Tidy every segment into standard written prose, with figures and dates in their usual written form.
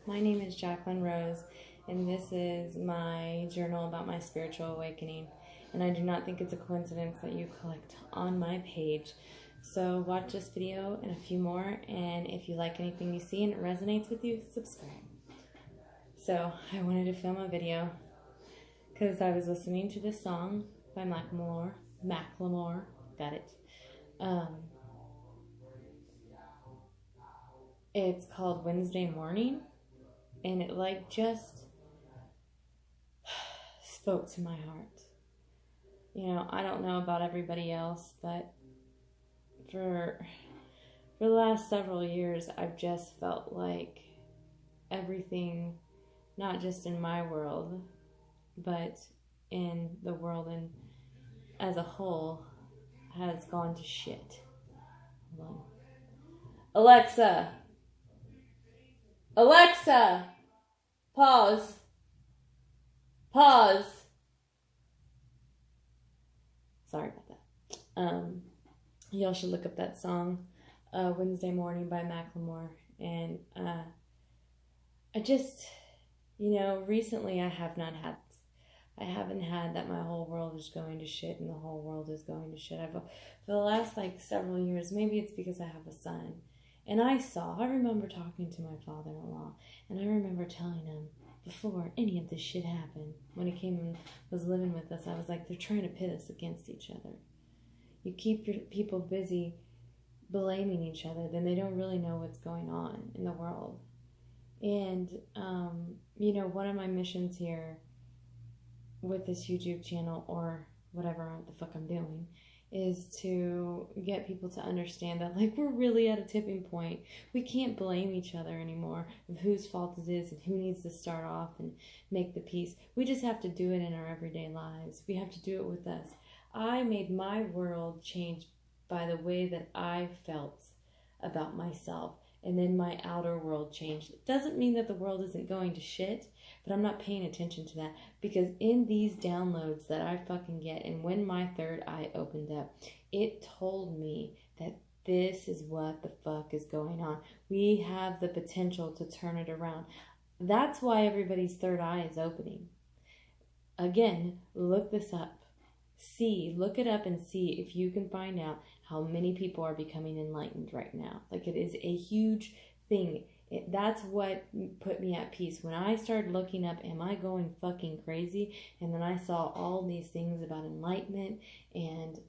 My name is Jacqueline Rose, and this is my journal about my spiritual awakening. And I do not think it's a coincidence that you clicked on my page. So watch this video and a few more, and if you like anything you see and it resonates with you, subscribe. So I wanted to film a video because I was listening to this song by Macklemore, got it. It's called Wednesday Morning, and it just spoke to my heart. You know, I don't know about everybody else, but for the last several years, I've just felt like everything, not just in my world, but in the world and as a whole, has gone to shit. Hold on. Alexa, pause. Sorry about that. Y'all should look up that song, Wednesday Morning by Macklemore. And I just, recently I haven't had that my whole world is going to shit and the whole world is going to shit. For the last several years, maybe it's because I have a son. And I remember talking to my father-in-law, and I remember telling him before any of this shit happened, when he came and was living with us, I was like, they're trying to pit us against each other. You keep your people busy blaming each other, then they don't really know what's going on in the world. And, one of my missions here with this YouTube channel, or whatever the fuck I'm doing, is to get people to understand that we're really at a tipping point. We can't blame each other anymore of whose fault it is and who needs to start off and make the peace. We just have to do it in our everyday lives. We have to do it with us. I made my world change by the way that I felt about myself, and then my outer world changed. It doesn't mean that the world isn't going to shit, but I'm not paying attention to that, because in these downloads that I fucking get, and when my third eye opened up, it told me that this is what the fuck is going on. We have the potential to turn it around. That's why everybody's third eye is opening. Again, look this up. Look it up and see if you can find out how many people are becoming enlightened right now. It is a huge thing. That's what put me at peace. When I started looking up, am I going fucking crazy? And then I saw all these things about enlightenment and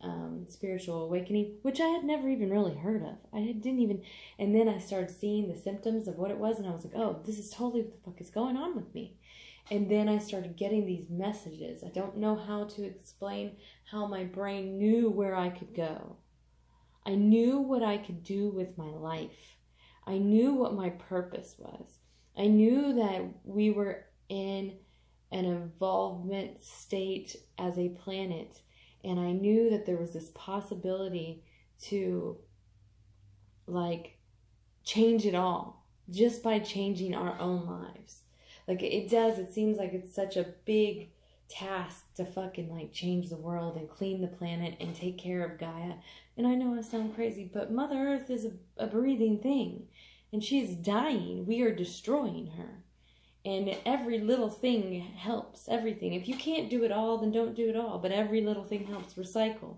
spiritual awakening, which I had never even really heard of. And then I started seeing the symptoms of what it was, and I was like, oh, this is totally what the fuck is going on with me. And then I started getting these messages. I don't know how to explain how my brain knew where I could go. I knew what I could do with my life. I knew what my purpose was. I knew that we were in an evolvement state as a planet. And I knew that there was this possibility to change it all just by changing our own lives. It seems like it's such a big task to fucking change the world and clean the planet and take care of Gaia. And I know I sound crazy, but Mother Earth is a breathing thing, and she's dying. We are destroying her. And every little thing helps, everything. If you can't do it all, then don't do it all. But every little thing helps. Recycle.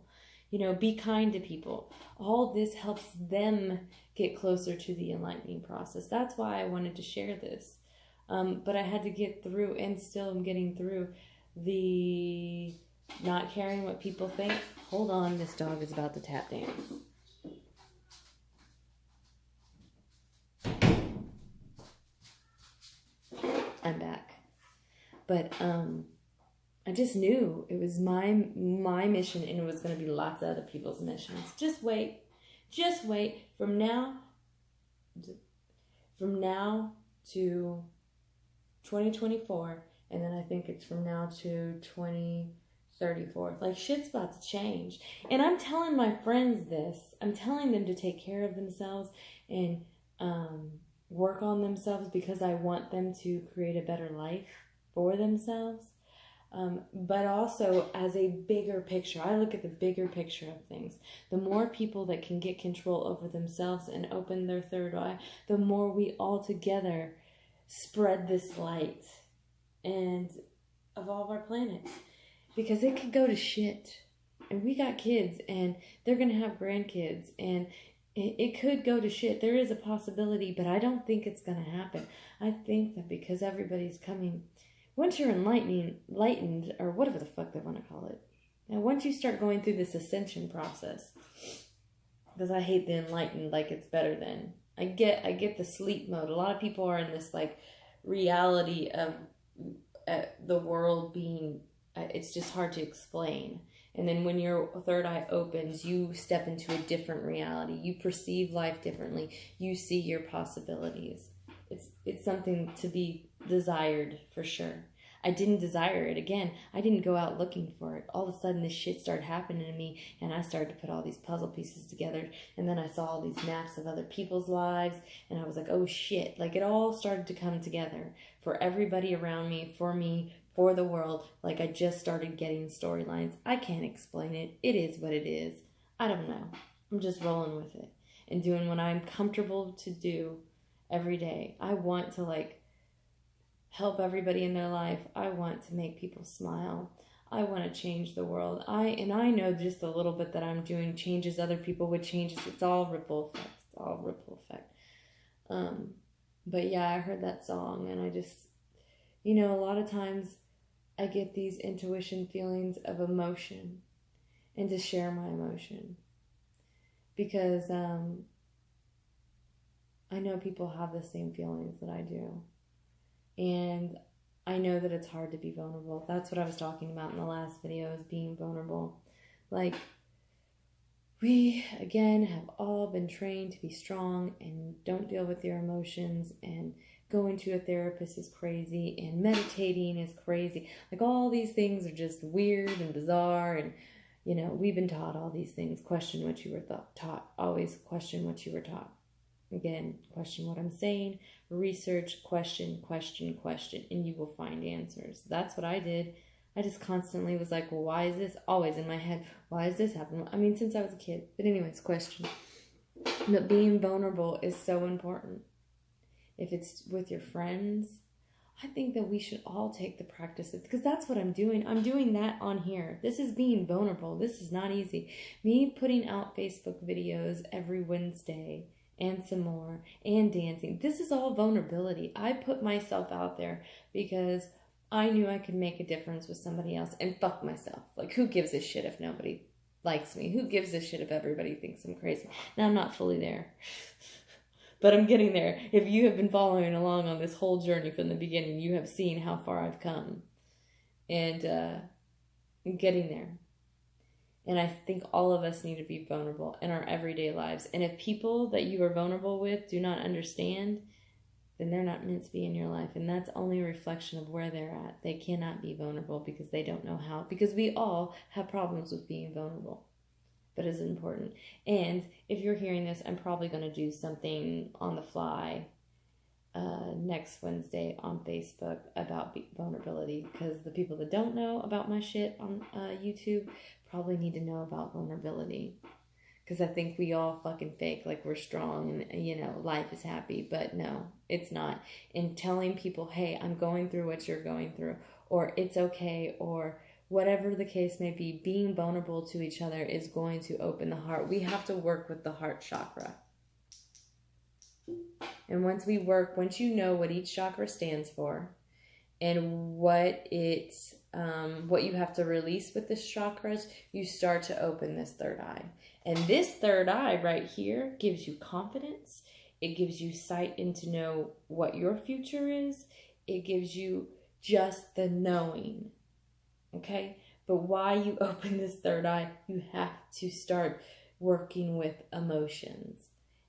Be kind to people. All this helps them get closer to the enlightening process. That's why I wanted to share this. But I had to get through, and still am getting through, the not caring what people think. Hold on, this dog is about to tap dance. I'm back. But I just knew it was my mission, and it was going to be lots of other people's missions. Just wait. From now to 2024, and then I think it's from now to 2034. Shit's about to change. And I'm telling my friends this. I'm telling them to take care of themselves and work on themselves, because I want them to create a better life for themselves. But also as a bigger picture. I look at the bigger picture of things. The more people that can get control over themselves and open their third eye, the more we all together spread this light and evolve our planet. Because it could go to shit. And we got kids, and they're going to have grandkids, and it could go to shit. There is a possibility, but I don't think it's going to happen. I think that because everybody's coming, once you're enlightened, or whatever the fuck they want to call it, and once you start going through this ascension process, because I hate the enlightened like it's better than. I get the sleep mode. A lot of people are in this like reality of the world being, it's just hard to explain. And then when your third eye opens, you step into a different reality. You perceive life differently. You see your possibilities. It's something to be desired for sure. I didn't desire it. Again, I didn't go out looking for it. All of a sudden, this shit started happening to me, and I started to put all these puzzle pieces together, and then I saw all these maps of other people's lives, and I was like, oh shit. Like, it all started to come together for everybody around me, for the world. Like, I just started getting storylines. I can't explain it. It is what it is. I don't know. I'm just rolling with it and doing what I'm comfortable to do every day. I want to, like, help everybody in their life. I want to make people smile. I want to change the world. I know just a little bit that I'm doing changes other people would changes. It's all ripple effect. It's all ripple effect. But yeah, I heard that song, and I just, a lot of times I get these intuition feelings of emotion, and to share my emotion, because I know people have the same feelings that I do. And I know that it's hard to be vulnerable. That's what I was talking about in the last video, is being vulnerable. Like, we, again, have all been trained to be strong and don't deal with your emotions, and going to a therapist is crazy, and meditating is crazy. Like, all these things are just weird and bizarre, and, we've been taught all these things. Question what you were taught. Always question what you were taught. Again, question what I'm saying, research, question, and you will find answers. That's what I did. I just constantly was like, well, why is this? Always in my head, why is this happening? I mean, since I was a kid. But anyways, question. But being vulnerable is so important. If it's with your friends, I think that we should all take the practices, because that's what I'm doing. I'm doing that on here. This is being vulnerable. This is not easy. Me putting out Facebook videos every Wednesday, and some more, and dancing. This is all vulnerability. I put myself out there because I knew I could make a difference with somebody else, and fuck myself. Like, who gives a shit if nobody likes me? Who gives a shit if everybody thinks I'm crazy? Now, I'm not fully there, but I'm getting there. If you have been following along on this whole journey from the beginning, you have seen how far I've come, and I'm getting there. And I think all of us need to be vulnerable in our everyday lives. And if people that you are vulnerable with do not understand, then they're not meant to be in your life. And that's only a reflection of where they're at. They cannot be vulnerable because they don't know how. Because we all have problems with being vulnerable. But it's important. And if you're hearing this, I'm probably going to do something on the fly next Wednesday on Facebook about vulnerability, because the people that don't know about my shit on YouTube probably need to know about vulnerability, because I think we all fucking fake like we're strong and life is happy, but no, it's not. And telling people, hey, I'm going through what you're going through, or it's okay, or whatever the case may be, being vulnerable to each other is going to open the heart. We have to work with the heart chakra. And once you know what each chakra stands for, and what you have to release with this chakras, you start to open this third eye. And this third eye right here gives you confidence. It gives you sight into know what your future is. It gives you just the knowing. Okay? But why you open this third eye, you have to start working with emotions.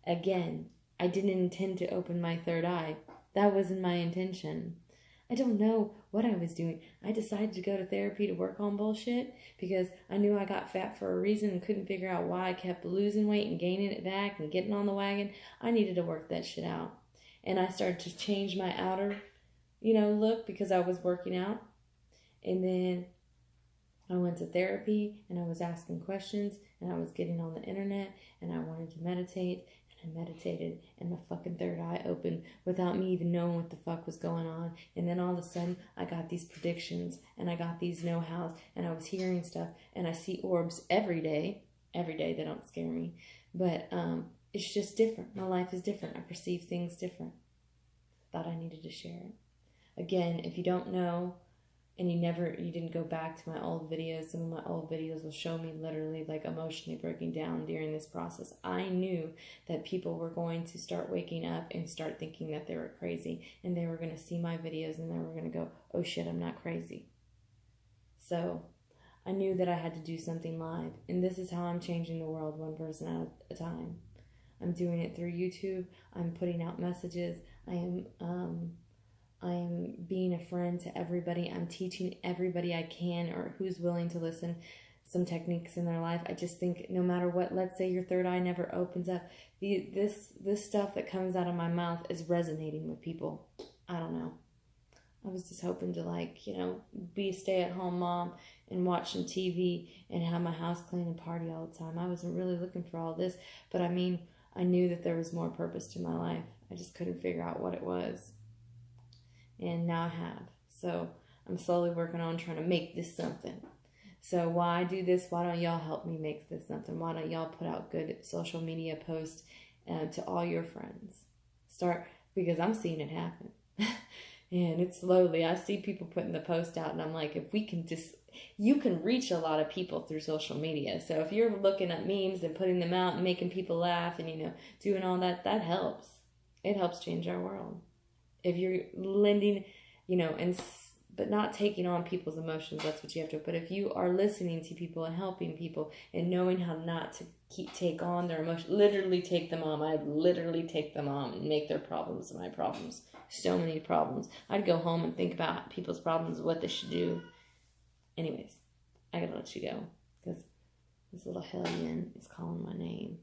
Again, I didn't intend to open my third eye. That wasn't my intention. I don't know what I was doing. I decided to go to therapy to work on bullshit because I knew I got fat for a reason and couldn't figure out why I kept losing weight and gaining it back and getting on the wagon. I needed to work that shit out. And I started to change my outer, look, because I was working out. And then I went to therapy, and I was asking questions, and I was getting on the internet, and I wanted to meditate, And I meditated, and my fucking third eye opened without me even knowing what the fuck was going on. And then all of a sudden, I got these predictions, and I got these know-hows, and I was hearing stuff, and I see orbs every day. Every day, they don't scare me. But it's just different. My life is different. I perceive things different. Thought I needed to share it. Again, if you don't know, and you didn't go back to my old videos, some of my old videos will show me literally like emotionally breaking down during this process. I knew that people were going to start waking up and start thinking that they were crazy, and they were going to see my videos and they were going to go, oh shit, I'm not crazy. So I knew that I had to do something live, and this is how I'm changing the world, one person at a time. I'm doing it through YouTube. I'm putting out messages. I am being a friend to everybody. I'm teaching everybody I can, or who's willing to listen, some techniques in their life. I just think no matter what, let's say your third eye never opens up, this stuff that comes out of my mouth is resonating with people. I don't know. I was just hoping to be a stay-at-home mom and watch some TV and have my house clean and party all the time. I wasn't really looking for all this, but I knew that there was more purpose to my life. I just couldn't figure out what it was. And now I have. So I'm slowly working on trying to make this something. So why do this? Why don't y'all help me make this something? Why don't y'all put out good social media posts to all your friends? Because I'm seeing it happen. And it's slowly. I see people putting the post out, and I'm like, if we can you can reach a lot of people through social media. So if you're looking at memes and putting them out and making people laugh and, doing all that, that helps. It helps change our world. If you're lending, but not taking on people's emotions, that's what you have to. But if you are listening to people and helping people and knowing how not to take on their emotions, literally take them on. I'd literally take them on and make their problems my problems. So many problems. I'd go home and think about people's problems, what they should do. Anyways, I gotta let you go because this little hellion is calling my name.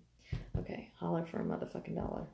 Okay, holler for a motherfucking dollar.